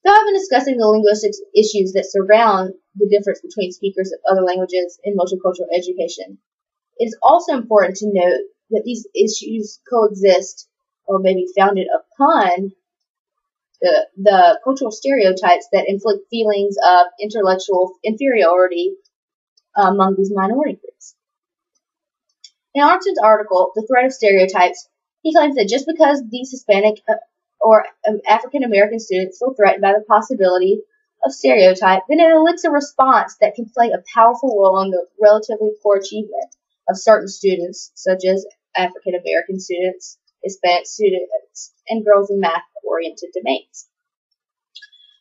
Though I've been discussing the linguistic issues that surround the difference between speakers of other languages in multicultural education, it is also important to note that these issues coexist or may be founded upon the cultural stereotypes that inflict feelings of intellectual inferiority among these minority groups. In Arnsen's article, The Threat of Stereotypes, he claims that just because these Hispanic or African American students feel threatened by the possibility of stereotype, then it elicits a response that can play a powerful role in the relatively poor achievement of certain students, such as African American students, Hispanic students, and girls in math-oriented domains.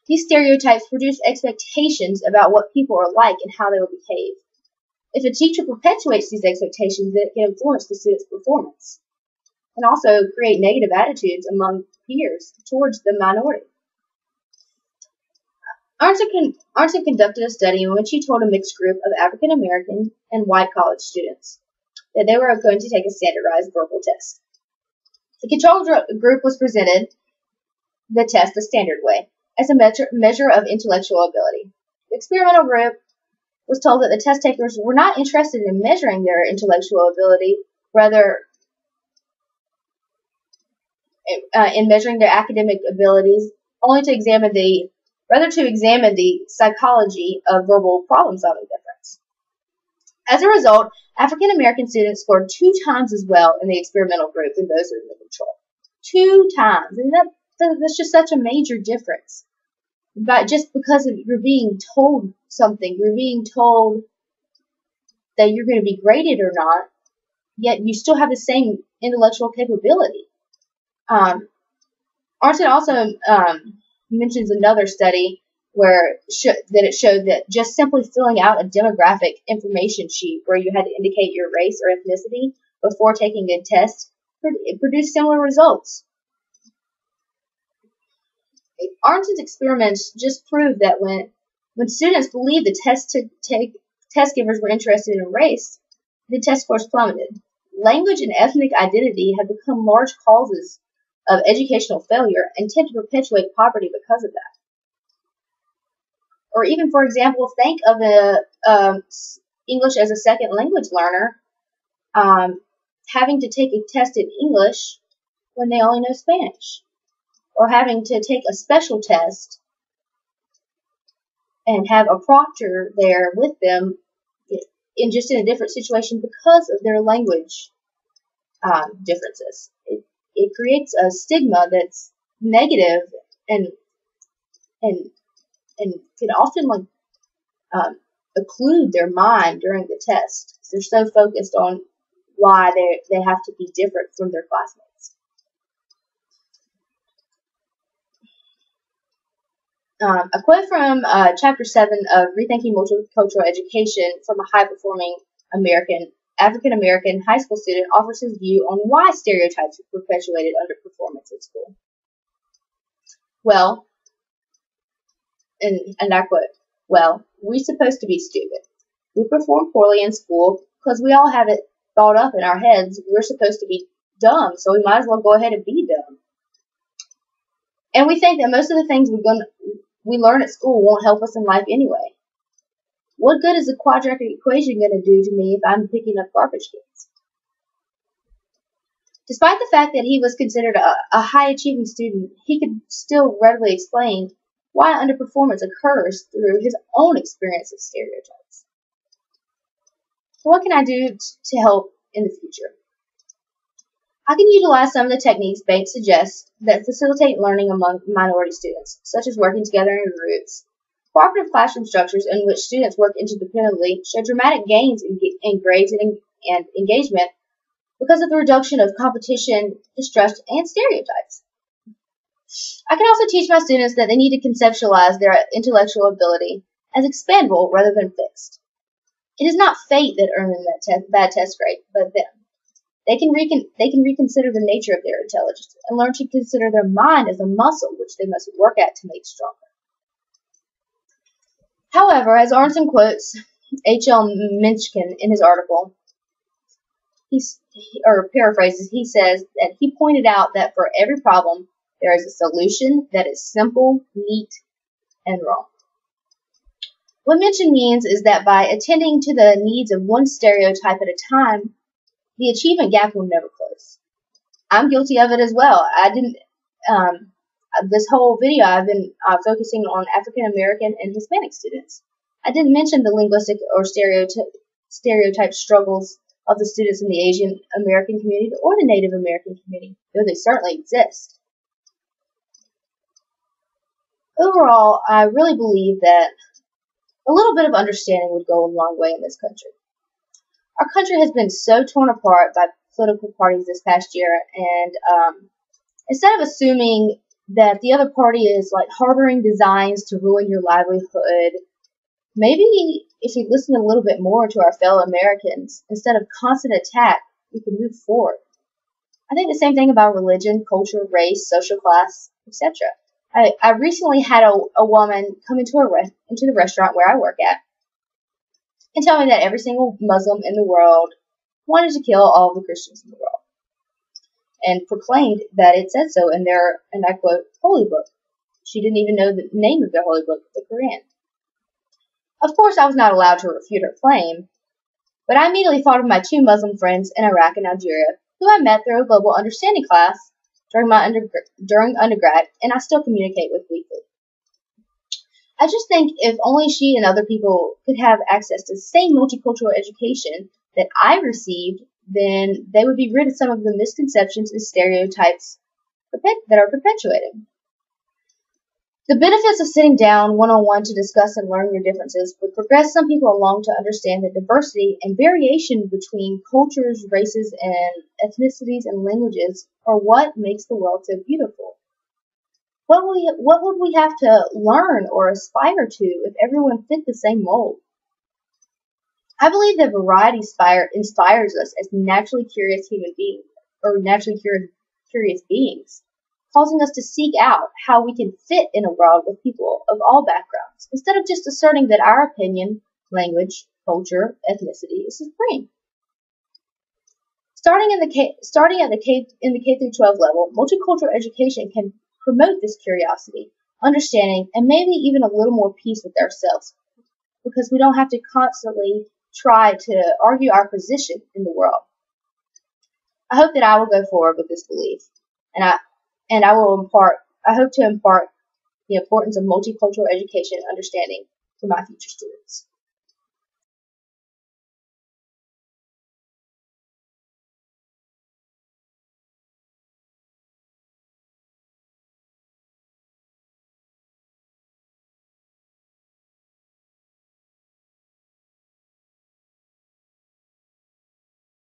These stereotypes produce expectations about what people are like and how they will behave. If a teacher perpetuates these expectations, it can influence the student's performance and also create negative attitudes among peers towards the minority. Arnsen conducted a study in which he told a mixed group of African American and white college students that they were going to take a standardized verbal test. The control group was presented the test the standard way, as a measure of intellectual ability. The experimental group was told that the test takers were not interested in measuring their intellectual ability, rather in measuring their academic abilities, only to examine the psychology of verbal problem-solving difference. As a result, African American students scored 2 times as well in the experimental group than those in the control. 2 times, and that's just such a major difference. But just because you're being told something, you're being told that you're going to be graded or not, yet you still have the same intellectual capability. Arnsen also mentions another study where it showed that just simply filling out a demographic information sheet where you had to indicate your race or ethnicity before taking a test, it produced similar results. Arnsen's experiments just proved that when students believed the test givers were interested in race, the test scores plummeted. Language and ethnic identity have become large causes of educational failure and tend to perpetuate poverty because of that. Or even, for example, think of a English as a second language learner having to take a test in English when they only know Spanish, or having to take a special test and have a proctor there with them in a different situation because of their language differences. It creates a stigma that's negative and can often occlude their mind during the test. They're so focused on why they have to be different from their classmates. A quote from Chapter 7 of Rethinking Multicultural Education from a high-performing African American high school student offers his view on why stereotypes are perpetuated underperformance at school. Well, and I quote, "Well, we're supposed to be stupid. We perform poorly in school because we all have it thought up in our heads we're supposed to be dumb, so we might as well go ahead and be dumb. And we think that most of the things we learn at school won't help us in life anyway. What good is a quadratic equation going to do to me if I'm picking up garbage cans?" Despite the fact that he was considered a high-achieving student, he could still readily explain why underperformance occurs through his own experience of stereotypes. So what can I do to help in the future? I can utilize some of the techniques Bates suggests that facilitate learning among minority students, such as working together in groups. Cooperative classroom structures in which students work interdependently show dramatic gains in grades and engagement because of the reduction of competition, distrust, and stereotypes. I can also teach my students that they need to conceptualize their intellectual ability as expandable rather than fixed. It is not fate that earned them that bad test grade, but them. They can reconsider the nature of their intelligence and learn to consider their mind as a muscle which they must work at to make stronger. However, as Arnsen quotes H.L. Mencken in his article, paraphrases, he says that he pointed out that for every problem, there is a solution that is simple, neat, and wrong. What mention means is that by attending to the needs of one stereotype at a time, the achievement gap will never close. I'm guilty of it as well. This whole video I've been focusing on African American and Hispanic students. I didn't mention the linguistic or stereotype struggles of the students in the Asian American community or the Native American community, though they certainly exist. Overall, I really believe that a little bit of understanding would go a long way in this country. Our country has been so torn apart by political parties this past year, and instead of assuming that the other party is like harboring designs to ruin your livelihood, maybe if we listen a little bit more to our fellow Americans, instead of constant attack, we can move forward. I think the same thing about religion, culture, race, social class, etc. I recently had a woman come into the restaurant where I work at and tell me that every single Muslim in the world wanted to kill all of the Christians in the world, and proclaimed that it said so in their, and I quote, holy book. She didn't even know the name of their holy book, the Quran. Of course, I was not allowed to refute her claim, but I immediately thought of my two Muslim friends in Iraq and Algeria, who I met through a global understanding class during undergrad, and I still communicate with weekly. I just think if only she and other people could have access to the same multicultural education that I received, then they would be rid of some of the misconceptions and stereotypes that are perpetuated. The benefits of sitting down one-on-one to discuss and learn your differences would progress some people along to understand that diversity and variation between cultures, races, and ethnicities and languages are what makes the world so beautiful. What would we have to learn or aspire to if everyone fit the same mold? I believe that variety inspires us as naturally curious human beings, or naturally curious beings, causing us to seek out how we can fit in a world with people of all backgrounds, instead of just asserting that our opinion, language, culture, ethnicity is supreme. Starting at the K through 12 level, multicultural education can promote this curiosity, understanding, and maybe even a little more peace with ourselves, because we don't have to constantly try to argue our position in the world. I hope that I will go forward with this belief, and I hope to impart the importance of multicultural education and understanding to my future students.